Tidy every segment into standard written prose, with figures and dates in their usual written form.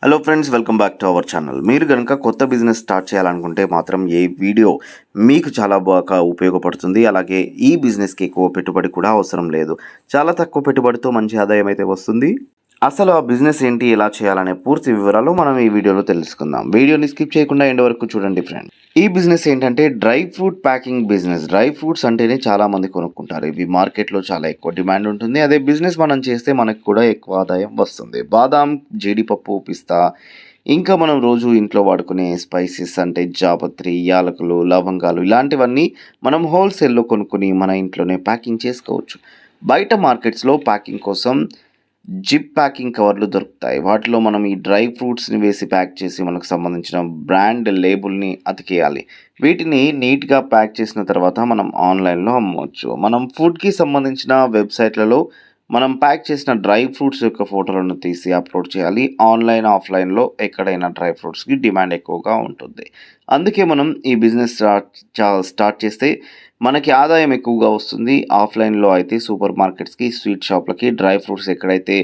Hello friends, welcome back to our channel. మీరు కనుక కొత్త బిజినెస్ స్టార్ట్ చేయాలనుకుంటే మాత్రం ఈ వీడియో మీకు చాలా బాగా ఉపయోగపడుతుంది. అలాగే ఈ బిజినెస్కి ఎక్కువ పెట్టుబడి కూడా అవసరం లేదు. చాలా తక్కువ పెట్టుబడితో మంచి ఆదాయం అయితే వస్తుంది. అసలు ఆ బిజినెస్ ఏంటి, ఎలా చేయాలనే పూర్తి వివరాలు మనం ఈ వీడియోలో తెలుసుకుందాం. వీడియోని స్కిప్ చేయకుండా ఎండ్ వరకు చూడండి ఫ్రెండ్. ఈ బిజినెస్ ఏంటంటే dry fruit packing business. Dry fruits అంటేనే చాలా మంది కొనుక్కుంటారు. ఇవి మార్కెట్లో చాలా ఎక్కువ డిమాండ్ ఉంటుంది. అదే బిజినెస్ మనం చేస్తే మనకు కూడా ఎక్కువ ఆదాయం వస్తుంది. బాదాం, జీడిపప్పు, పిస్తా, ఇంకా మనం రోజు ఇంట్లో వాడుకునే స్పైసెస్ అంటే జాపత్రి, యాలకులు, లవంగాలు ఇలాంటివన్నీ మనం హోల్సేల్లో కొనుక్కొని మన ఇంట్లోనే ప్యాకింగ్ చేసుకోవచ్చు. బయట మార్కెట్స్లో ప్యాకింగ్ కోసం జిప్ ప్యాకింగ్ కవర్లు దొరుకుతాయి. వాటిలో మనం ఈ డ్రై ఫ్రూట్స్ని వేసి ప్యాక్ చేసి మనకు సంబంధించిన బ్రాండ్ లేబుల్ని అతికేయాలి. వీటిని నీట్గా ప్యాక్ చేసిన తర్వాత మనం ఆన్లైన్లో అమ్మవచ్చు. మనం ఫుడ్కి సంబంధించిన వెబ్సైట్లలో మనం ప్యాక్ చేసిన డ్రై ఫ్రూట్స్ యొక్క ఫోటోలను తీసి అప్లోడ్ చేయాలి. ఆన్లైన్, ఆఫ్లైన్లో ఎక్కడైనా డ్రై ఫ్రూట్స్కి డిమాండ్ ఎక్కువగా ఉంటుంది. అందుకే మనం ఈ బిజినెస్ స్టార్ట్ చేస్తే మనకి ఆదాయం ఎక్కువగా వస్తుంది. ఆఫ్లైన్లో అయితే సూపర్ మార్కెట్స్కి, స్వీట్ షాప్లకి డ్రై ఫ్రూట్స్ ఎక్కడైతే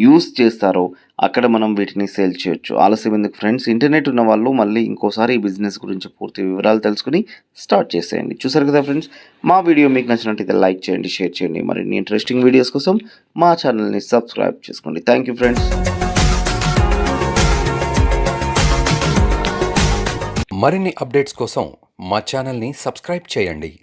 యూస్ చేస్తారో అక్కడ మనం వీటిని సేల్ చేయొచ్చు. ఆలస్యం ఎందుకు ఫ్రెండ్స్, ఇంటర్నెట్ ఉన్న వాళ్ళు మళ్ళీ ఇంకోసారి ఈ బిజినెస్ గురించి పూర్తి వివరాలు తెలుసుకుని స్టార్ట్ చేసేయండి. చూసారు కదా ఫ్రెండ్స్, మా వీడియో మీకు నచ్చినట్టయితే లైక్ చేయండి, షేర్ చేయండి. మరిన్ని ఇంట్రెస్టింగ్ వీడియోస్ కోసం మా ఛానల్ని సబ్స్క్రైబ్ చేసుకోండి. Thank you friends. మరిన్ని అప్డేట్స్ కోసం మా ఛానల్ని సబ్స్క్రైబ్ చేయండి.